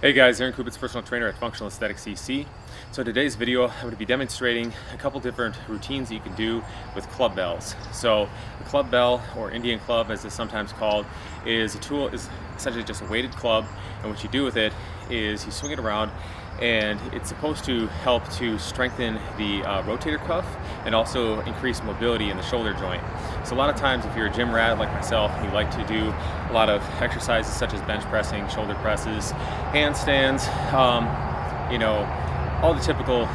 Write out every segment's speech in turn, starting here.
Hey guys, Aaron Kubitz, personal trainer at Functional Aesthetics CC. So in today's video, I'm going to be demonstrating a couple different routines that you can do with club bells. So a club bell, or Indian club as it's sometimes called, is essentially just a weighted club, and what you do with it is you swing it around, and it's supposed to help to strengthen the rotator cuff and also increase mobility in the shoulder joint. So a lot of times if you're a gym rat like myself, you like to do a lot of exercises such as bench pressing, shoulder presses, handstands, all the typical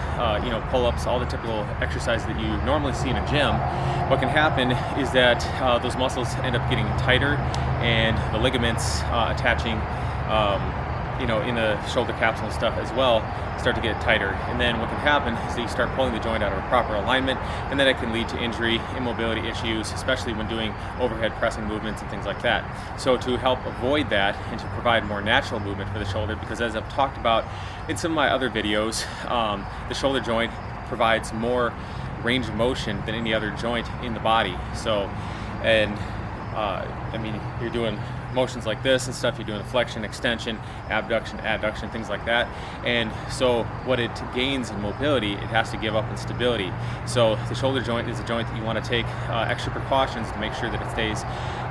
pull-ups, all the typical exercises that you normally see in a gym. What can happen is that those muscles end up getting tighter, and the ligaments attaching in the shoulder capsule and stuff as well start to get tighter. And then what can happen is that you start pulling the joint out of a proper alignment, and then it can lead to injury, immobility issues, especially when doing overhead pressing movements and things like that. So to help avoid that and to provide more natural movement for the shoulder, because as I've talked about in some of my other videos, the shoulder joint provides more range of motion than any other joint in the body. So, you're doing motions like this and stuff, you're doing flexion, extension, abduction, adduction, things like that. And so what it gains in mobility, it has to give up in stability. So the shoulder joint is a joint that you want to take extra precautions to make sure that it stays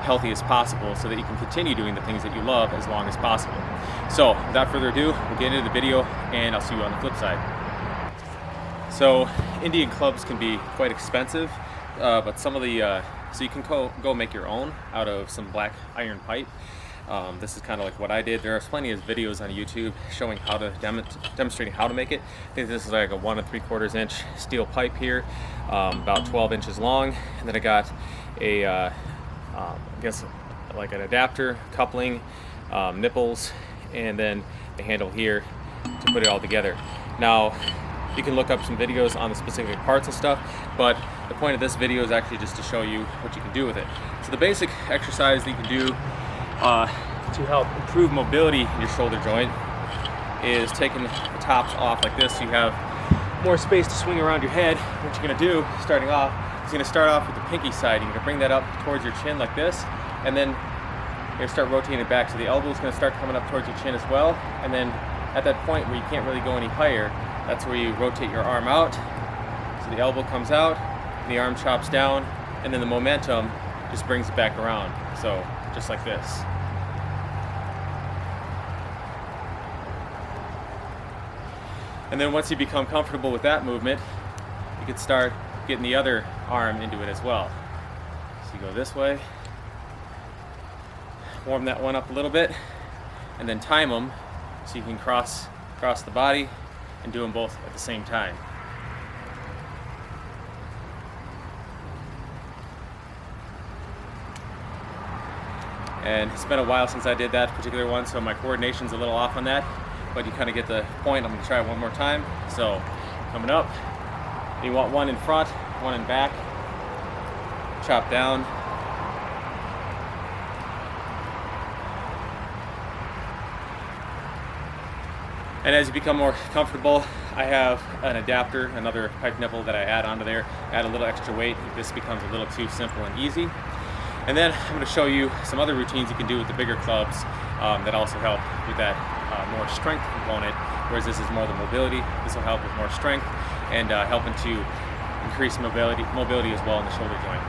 healthy as possible so that you can continue doing the things that you love as long as possible. So without further ado, we'll get into the video, and I'll see you on the flip side. So Indian clubs can be quite expensive, but some of the so you can go make your own out of some black iron pipe. This is kind of like what I did. There are plenty of videos on YouTube showing how to demonstrating how to make it. I think this is like a 1 3/4 inch steel pipe here, about 12 inches long, and then I got a I guess like an adapter, coupling, nipples, and then the handle here to put it all together. Now you can look up some videos on the specific parts and stuff, but the point of this video is actually just to show you what you can do with it. So the basic exercise that you can do to help improve mobility in your shoulder joint is taking the tops off like this, so you have more space to swing around your head. What you're going to do, starting off, is going to start off with the pinky side. You're going to bring that up towards your chin like this, and then you're going to start rotating it back. So the elbow is going to start coming up towards your chin as well, and then at that point where you can't really go any higher, that's where you rotate your arm out. So the elbow comes out, and the arm chops down, and then the momentum just brings it back around. So just like this. And then once you become comfortable with that movement, you can start getting the other arm into it as well. So you go this way, warm that one up a little bit, and then time them so you can cross the body and do them both at the same time. And it's been a while since I did that particular one, so my coordination's a little off on that, but you kind of get the point. I'm going to try it one more time. So coming up, you want one in front, one in back, chop down, and as you become more comfortable, I have an adapter, another pipe nipple that I add onto there, add a little extra weight if this becomes a little too simple and easy. And then I'm going to show you some other routines you can do with the bigger clubs that also help with that more strength component, whereas this is more the mobility. This will help with more strength and helping to increase mobility as well in the shoulder joint.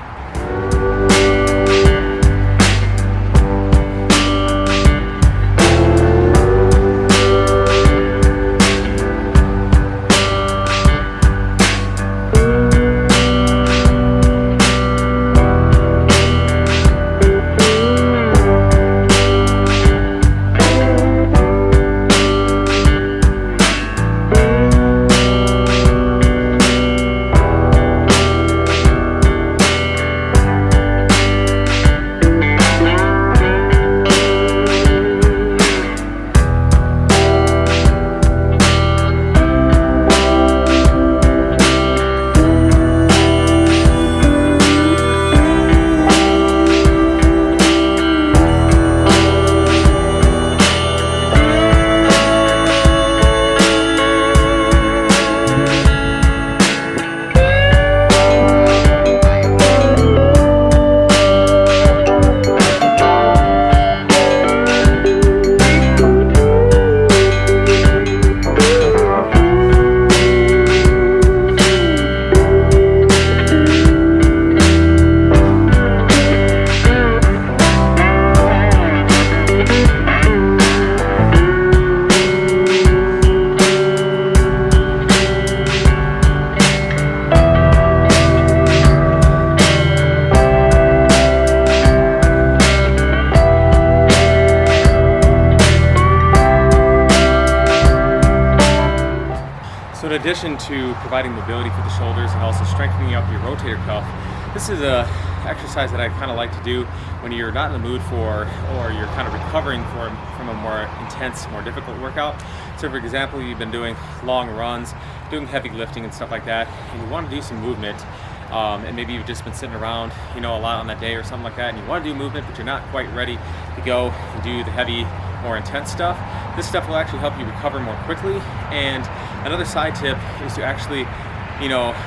addition to providing mobility for the shoulders and also strengthening up your rotator cuff, this is a exercise that I kind of like to do when you're not in the mood for, or you're kind of recovering from a more intense, more difficult workout. So for example, you've been doing long runs, doing heavy lifting and stuff like that, and you want to do some movement, and maybe you've just been sitting around, a lot on that day or something like that, and you want to do movement, but you're not quite ready to go and do the heavy, more intense stuff. This stuff will actually help you recover more quickly. And another side tip is to actually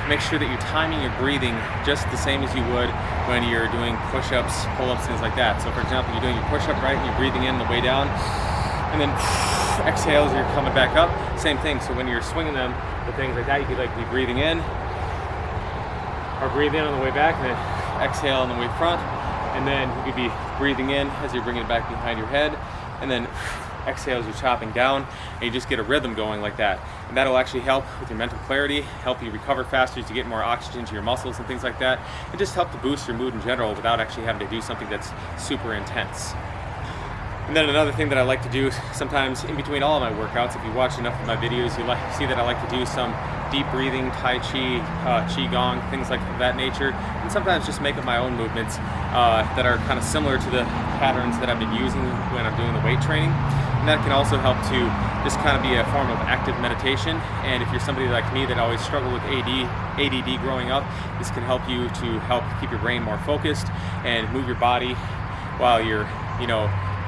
make sure that you're timing your breathing just the same as you would when you're doing push-ups, pull-ups, things like that. So for example, you're doing your push-up, right, and you're breathing in the way down, and then exhale as you're coming back up. Same thing. So when you're swinging them with things like that, you could be breathing in, or breathe in on the way back, and then exhale on the way front. And then you could be breathing in as you're bringing it back behind your head, and then exhale as you're chopping down, and you just get a rhythm going like that. And that'll actually help with your mental clarity, help you recover faster as you get more oxygen to your muscles and things like that, and just help to boost your mood in general without actually having to do something that's super intense. And then another thing that I like to do sometimes in between all of my workouts, if you watch enough of my videos, you see that I like to do some deep breathing, Tai Chi, Qigong, things like that nature, and sometimes just make up my own movements that are kind of similar to the patterns that I've been using when I'm doing the weight training. And that can also help to just kind of be a form of active meditation. And if you're somebody like me that always struggled with ADD growing up, this can help you to help keep your brain more focused and move your body while you're,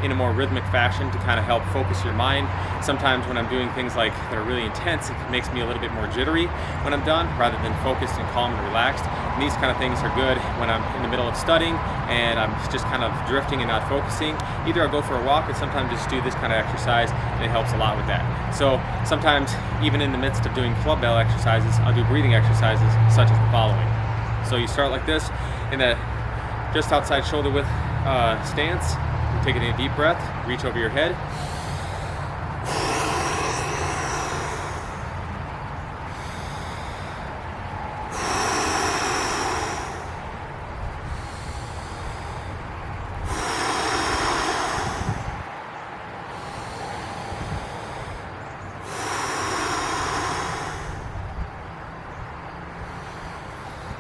in a more rhythmic fashion to kind of help focus your mind. Sometimes when I'm doing things that are really intense, it makes me a little bit more jittery when I'm done, rather than focused and calm and relaxed. And these kind of things are good when I'm in the middle of studying and I'm just kind of drifting and not focusing. Either I'll go for a walk, or sometimes just do this kind of exercise, and it helps a lot with that. So sometimes, even in the midst of doing club bell exercises, I'll do breathing exercises such as the following. So you start like this in a just outside shoulder width stance. Take a deep breath, reach over your head.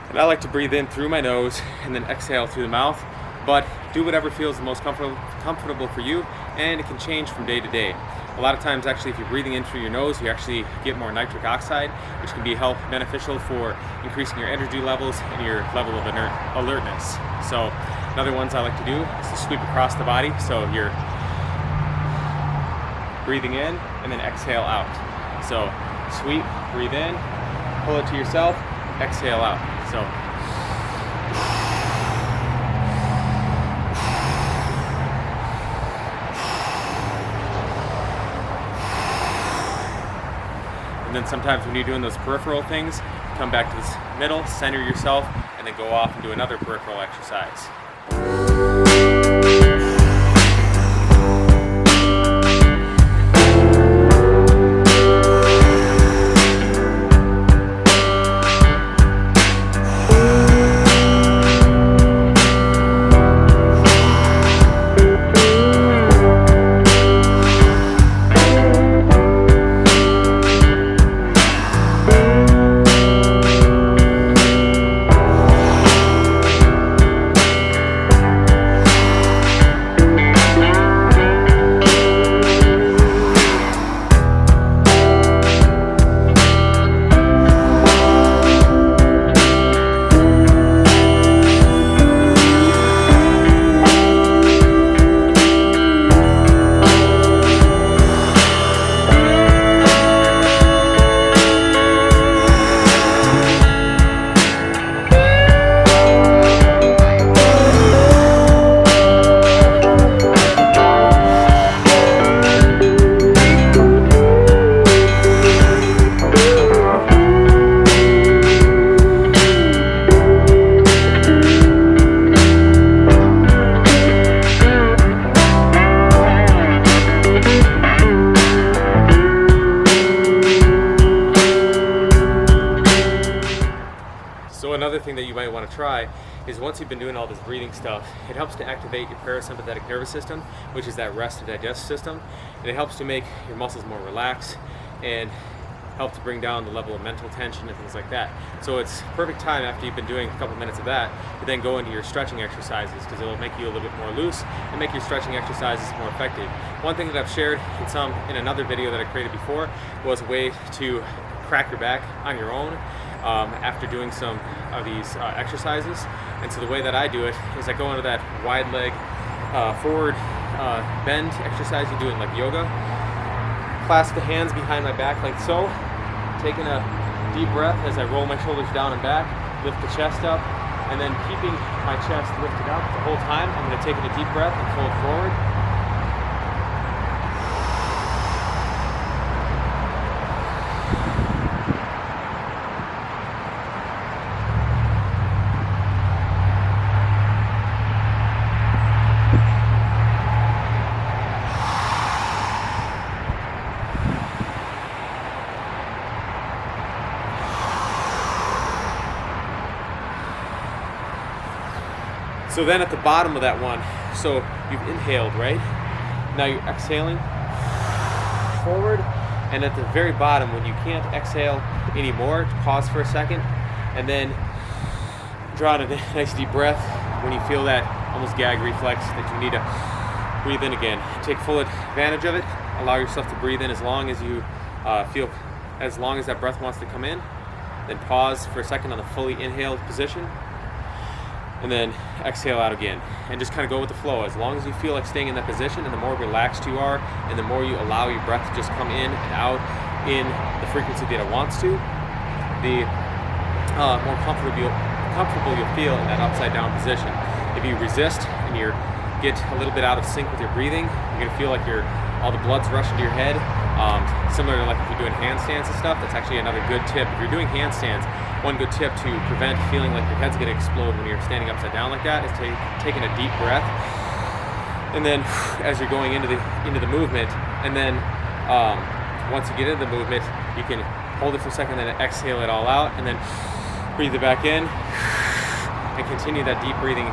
And I like to breathe in through my nose and then exhale through the mouth. But do whatever feels the most comfortable for you, and it can change from day to day. A lot of times, actually, if you're breathing in through your nose, you actually get more nitric oxide, which can be beneficial for increasing your energy levels and your level of alertness. So another ones I like to do is to sweep across the body. So you're breathing in and then exhale out. So sweep, breathe in, pull it to yourself, exhale out. So and then sometimes when you're doing those peripheral things, come back to this middle, center yourself, and then go off and do another peripheral exercise. Another thing that you might want to try is, once you've been doing all this breathing stuff, it helps to activate your parasympathetic nervous system, which is that rest and digest system, and it helps to make your muscles more relaxed, and help to bring down the level of mental tension and things like that. So it's perfect time after you've been doing a couple minutes of that to then go into your stretching exercises, because it'll make you a little bit more loose and make your stretching exercises more effective. One thing that I've shared in another video that I created before was a way to crack your back on your own after doing some of these exercises. And so the way that I do it is I go into that wide leg forward bend exercise you do in like yoga. Clasp the hands behind my back like so, taking a deep breath as I roll my shoulders down and back, lift the chest up, and then keeping my chest lifted up the whole time, I'm going to take in a deep breath and fold forward. So then at the bottom of that one, so you've inhaled, right? Now you're exhaling forward, and at the very bottom, when you can't exhale anymore, pause for a second, and then draw in a nice deep breath when you feel that almost gag reflex that you need to breathe in again. Take full advantage of it. Allow yourself to breathe in as long as you feel, as long as that breath wants to come in. Then pause for a second on the fully inhaled position, and then exhale out again, and just kind of go with the flow. As long as you feel like staying in that position, and the more relaxed you are, and the more you allow your breath to just come in and out in the frequency that it wants to, the more comfortable you'll feel in that upside down position. If you resist and you get a little bit out of sync with your breathing, you're gonna feel like all the blood's rushing to your head. Similar to like if you're doing handstands and stuff, that's actually another good tip. If you're doing handstands, one good tip to prevent feeling like your head's gonna explode when you're standing upside down like that is taking a deep breath, and then as you're going into the movement, and then once you get into the movement, you can hold it for a second, then exhale it all out, and then breathe it back in, and continue that deep breathing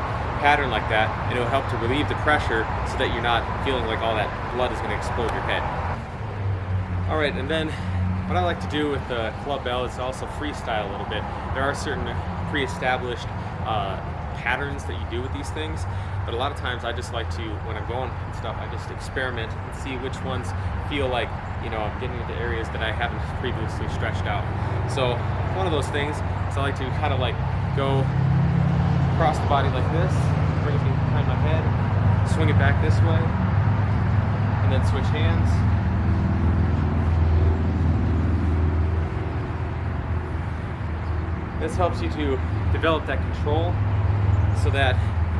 pattern like that, and it'll help to relieve the pressure so that you're not feeling like all that blood is going to explode your head. All right, and then what I like to do with the club bell is also freestyle a little bit. There are certain pre-established patterns that you do with these things, but a lot of times I just like to, when I'm going and stuff, I just experiment and see which ones feel like, you know, I'm getting into areas that I haven't previously stretched out. So one of those things is I like to kind of like go across the body like this, bring it behind my head, swing it back this way, and then switch hands. This helps you to develop that control so that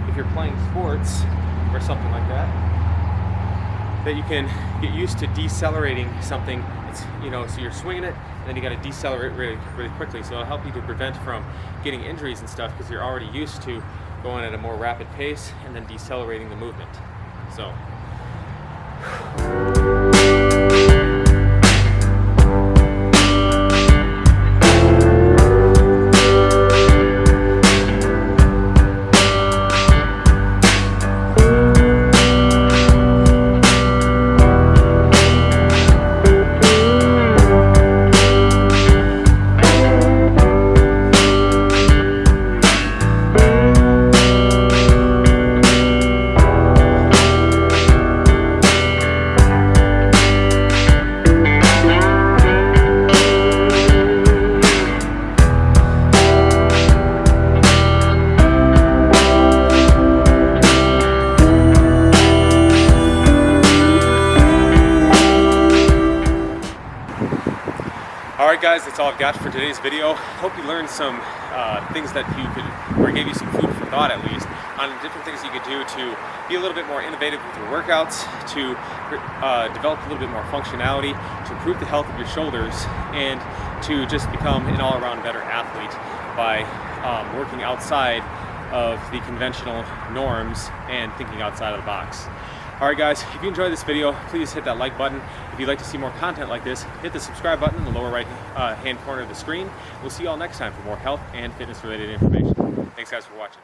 if you're playing sports or something like that, that you can get used to decelerating something. It's, you know, so you're swinging it, and then you got to decelerate really, really quickly. So it'll help you to prevent from getting injuries and stuff, because you're already used to going at a more rapid pace and then decelerating the movement. So. Alright guys, that's all I've got for today's video. Hope you learned some things that you could, or gave you some food for thought at least, on different things you could do to be a little bit more innovative with your workouts, to develop a little bit more functionality, to improve the health of your shoulders, and to just become an all-around better athlete by working outside of the conventional norms and thinking outside of the box. Alright guys, if you enjoyed this video, please hit that like button. If you'd like to see more content like this, hit the subscribe button in the lower right hand corner of the screen. We'll see you all next time for more health and fitness related information. Thanks guys for watching.